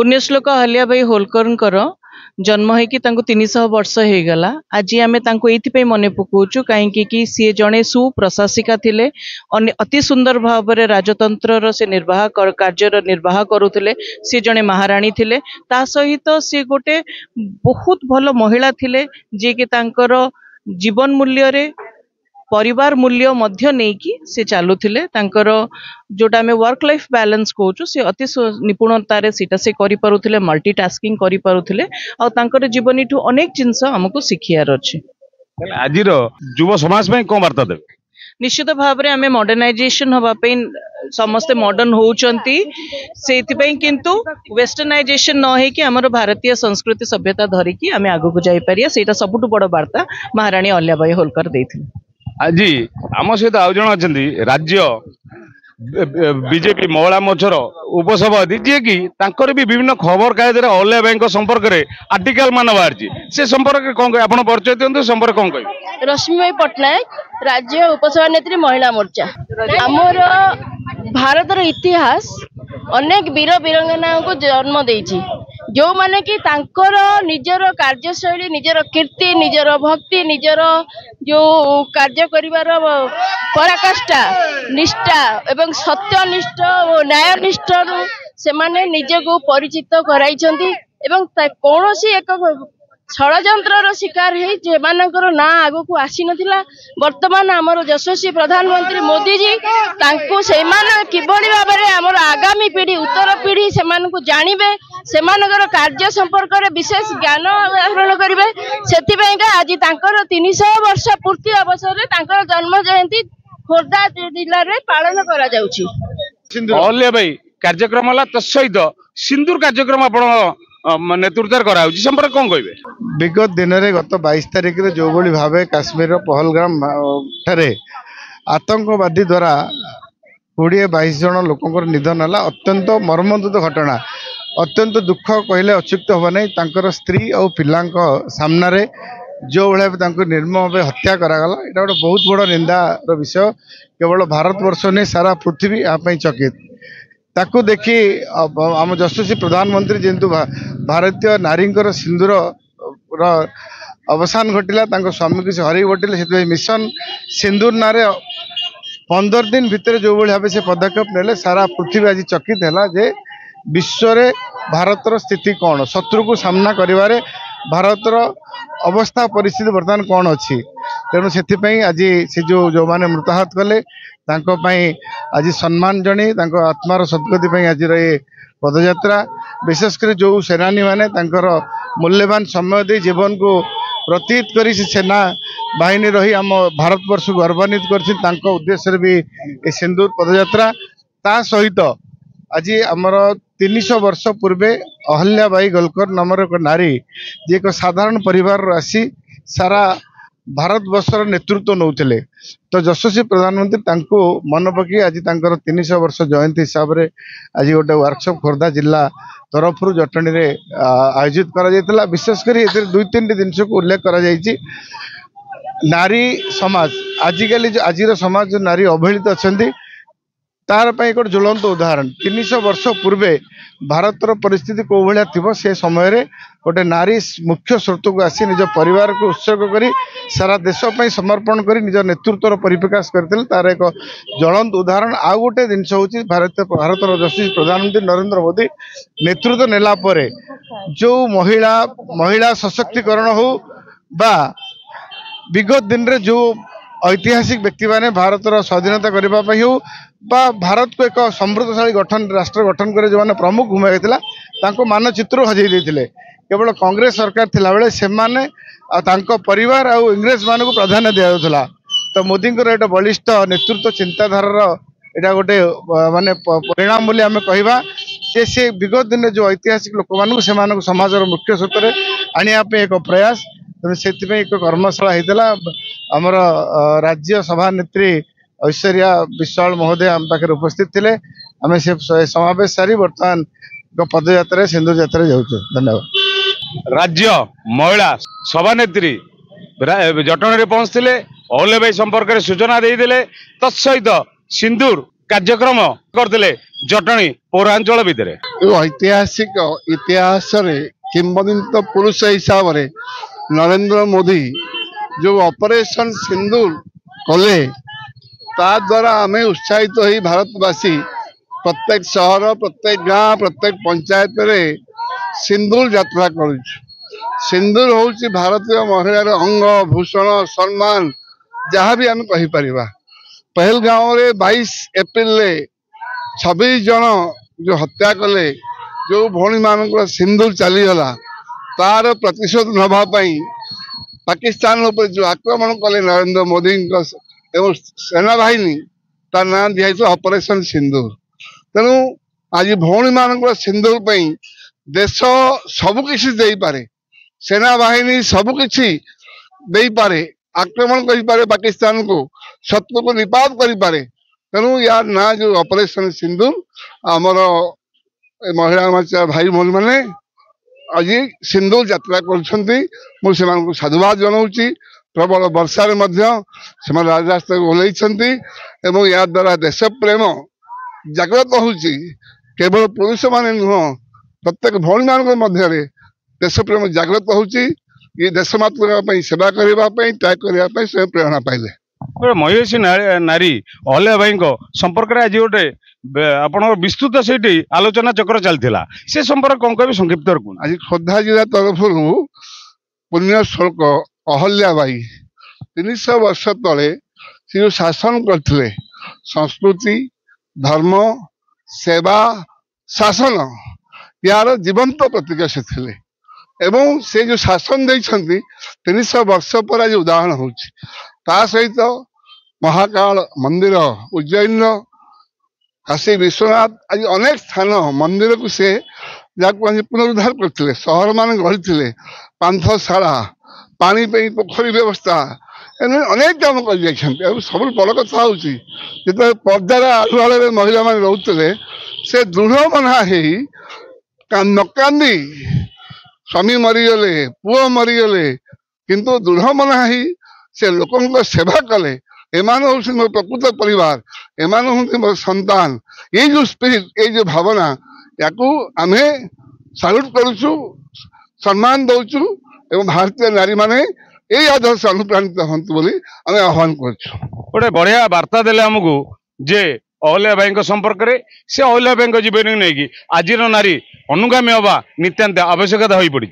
पुण्यश्लोक अहल्या भाई होलकर जन्म होगी 300 वर्ष हो गला। आज आम ये मन पकाचु कहीं सी जड़े सुप्रशासिका थिले, अति सुंदर भाव में राजतंत्र से निर्वाह कार्य निर्वाह करुले। सी जड़े महाराणी थिले, ता सहित सी गोटे बहुत भल महिला थिले जे कि तांकर जीवन मूल्य रे परिवार मूल्य मध्य नेकी से चलुथिले। तांकर जोटा में वर्क लाइफ बैलेंस कहूँ से अति निपुणतार सीटा से करि पारुथिले, मल्टीटास्किंग करि पारुथिले। आ तांकर जीवन ठू अनेक जिनस हमको शिखियार अच्छे। आज युव समाज में कौन वार्ता देवे? निश्चित भाव में आम मॉडर्नाइजेशन हवाई समस्ते मॉडर्न होउचंती, सेथिपई किंतु वेस्टर्नाइजेशन न होइकि हमर भारतीय संस्कृति सभ्यता धरिकी आम आगु जाई पारिया, सेटा सबुठु बड़ वार्ता महारानी अहल्याबाई होलकर देथिले। आज आम सहित आउ जन अच्छा राज्य बीजेपी महिला मोर्चार उपसभापति जी की तांकर भी विभिन्न खबर कागज अहल्याबाई संपर्क में आर्टिकल मान बाहरी, से संपर्क में कौन आप परिचय दिखाते? संपर्क कौन कह? रश्मि पट्टनायक, राज्य उपसभानेत्री महिला मोर्चा। आमर भारतर इतिहास अनेक वीर वीरंगना को जन्म देछि, जो माने कि तांकर निजर कार्यशैली, निजर कीर्ति, निजर भक्ति, निजर जो कार्य करिवार पराकाष्ठा, निष्ठा एवं सत्यनिष्ठ और न्यायनिष्ठ से माने निज को परिचित कराइछंती एवं कौनसी एक षड्यंत्र शिकार है ना आगु को आसी नथिला। वर्तमान आमर यशस्वी प्रधानमंत्री मोदी जी तांको किभली भाव में आमर आगामी पीढ़ी उत्तर पीढ़ी से जानवे, से कार्य संपर्क में विशेष ज्ञान आहरण करेंगे। से आज 300 वर्ष पूर्ति अवसर में जन्म जयंती खोर्धा जिले में पालन करा जाउछि। अहल्याबाई कार्यक्रम है तत्सहित सिंदूर कार्यक्रम आप नेतृत्व करा संपर्क कौन कहे? विगत दिन में गत 22 तारिख में जो भाव काश्मीर पहलगाम ठारे आतंकवादी द्वारा 20-22 जन लोक निधन है, अत्यंत मर्मन्तुद घटना, अत्यंत दुख कहले अच्युक्त हम नहीं। स्त्री और पिला सामने जो भाई निर्मम भाव हत्या करागला, यहाँ गोटे बहुत बड़ निंदार विषय। केवल भारतवर्ष नहीं सारा पृथ्वी यहाँ चकित। ताकू देखी आम यशस्वी प्रधानमंत्री जेंतु भारतीय नारी सिंदूर अवसान घटिला, स्वामी की हर बटिले, से मिशन सिंदूर ना 15 दिन भितर जो भाव से पदक्षेप नेले सारा पृथ्वी आज चकित है जे विश्व रे भारतर स्थिति कौन, शत्रु को सामना करिवारे भारतर अवस्था परिस्थिति बर्तमान कौन अच्छी। तेणु से आज से जो माने मृताहत कले आज सम्मान जणी आत्मार सद्गति आज ये पदयात्रा, विशेषकर जो सेनानी माने मूल्यवान समय दे जीवन को प्रतीत करी सेना बाहिनी रही आम भारतवर्ष को गौरवान्वित कर उद्देश्य भी ये सिंदूर पदयात्रा। ता सहित आज आमर 300 वर्ष पूर्वे अहल्याबाई होलकर नामर एक नारी जी एक साधारण परिवार आसी सारा भारतवर्षर नेतृत्व नौले। तो यशस्वी प्रधानमंत्री तांको मन पकई आज 300 वर्ष जयंती हिसाब से आज गोटे वर्कशॉप खोर्धा जिला तरफ जटणी में आयोजित करा। विशेषकर 2-3 जिनस को उल्लेख करा जायछि। नारी समाज आजिकल आज समाज जो नारी अवहेलित अच्छा तार एक ज्वलंत उदाहरण 300 वर्ष पूर्वे भारतर परिस्थिति कौ भाया थी से समय रे गोटे नारी मुख्य स्रोत को आसी निज परिवार को उत्सर्ग करी सारा देशपाई समर्पण करी निज नेतृत्वर परिप्रकाश करते। तार एक ज्वलंत उदाहरण आउ गोटे जिनस हूँ भारतर यशस्वी प्रधानमंत्री नरेंद्र मोदी नेतृत्व नेला परे जो महिला सशक्तिकरण हो बा विगत दिन रे जो ऐतिहासिक व्यक्ति माने भारतर स्वाधीनता करने हो बा भारत को एक समृद्धशाली गठन राष्ट्र गठन करे जो माने प्रमुख भूमिका था मानचित्र हजई देते। केवल कांग्रेस सरकार थिला बेले से माने परिवार आ इंग्रेज मान को प्राधान्य दिया। तो मोदी एक बलिष्ठ नेतृत्व चिंताधारार यहाँ गोटे माने परिणाम बोली आम कहवा जे से विगत दिन जो ऐतिहासिक लोक मान समाज मुख्य स्रोत आने एक प्रयास। तेणु से एक कर्मशाला होता आमर राज्य सभा नेत्री ऐश्वर्या विश्वाल महोदय आम पाखे उपस्थित थे। आम से समावेश सारी बर्तमान पदयात्रा सिंदूर यात्रा जाऊँ। धन्यवाद। राज्य महिला सभानेत्री जटणी पहुंचते अहल्याबाई संपर्क में सूचना देते तत्सहित सिंदूर କାର୍ଯ୍ୟକ୍ରମ କରିଥିଲେ ଜଟଣୀ ପୌରାଞ୍ଚଳ ଭିତରେ। ऐतिहासिक इतिहास किंवदंती पुरुष हिसाब से नरेंद्र मोदी जो ऑपरेशन सिंदूर कले ता द्वारा आम उत्साहित हो भारतवासी प्रत्येक सहर प्रत्येक गाँ प्रत्येक पंचायत रे सिंदूर यात्रा कर सिंदूर हूँ भारतीय महिलार अंग भूषण सम्मान जहाँ भी आम कहीपर। पहलगांव रे 22 एप्रिल 26 जन जो हत्या कले जो भौणी मान सिंदूर चलीगला तार प्रतिशोध नवाई पाकिस्तान उपर जो आक्रमण कले नरेंद्र मोदी एवं सेना बाहिनी तार ना दिखाई ऑपरेशन सिंदूर। तेणु आज भौणी मान सिंदूर देश सबकि दे पारे सेना बाहिनी सबकि दे पारे आक्रमण करे पाकिस्तान को शत्रु को निपात करे। तेणु यार ना जो ऑपरेशन सिंदूर आमर महिला भाई भौणी मैंने आज सिंदूर यात्रा कर साधुवाद जनाऊँगी। प्रबल वर्षा राजरास्ता ओह्लैंती या द्वारा देश प्रेम जागृत होची। केवल पुरुष माने नुह प्रत्येक भौणी मान देश प्रेम जागृत होची। ये देश मातृका सेवा करने त्याग करने से प्रेरणा पाइले। महिषी नारी अहल्या संपर्क में आज गोटे आप विस्तृत से आलोचना चक्र चलता से संपर्क कौन कह संक्षिप्त आज खोर्धा जिला तरफ पुण्य श्लोक अहल्या 300 वर्ष तले से जो शासन करते संस्कृति धर्म सेवा शासन यार जीवंत प्रतीक से थे एवं से जो शासन देते 300 वर्ष पर आज उदाहरण हो सहित महाकाल मंदिर उज्जैन काशी विश्वनाथ आज अनेक स्थान मंदिर को से पुनरुद्धार करते सहर मान गढ़ी पांथशाला पानी पोखरी व्यवस्था अनेक काम कर सब बड़ कथा हूँ जो पर्दार आढ़ुआल महिला मान रोते से दृढ़ मना न कांदी स्वामी मरीगले पुओ मरीगले किंतु दृढ़ मना से लोक सेवा कले एमान हूँ मो प्रकृत परिवार एमान हूँ मो संतान ये जो स्पिरिट ये जो भावना या आम साल्यूट करुचु सम्मान दौचु एवं भारतीय नारी माने यही आदर्श अनुप्राणित हूँ बोली आम आह्वान कर बढ़िया वार्ता देले आमको जे अहल्या भाई संपर्क में से अहल्या भाई जीवन नहीं कि आज नारी अनुगामी हवा नित्यान्त आवश्यकता हो पड़ी।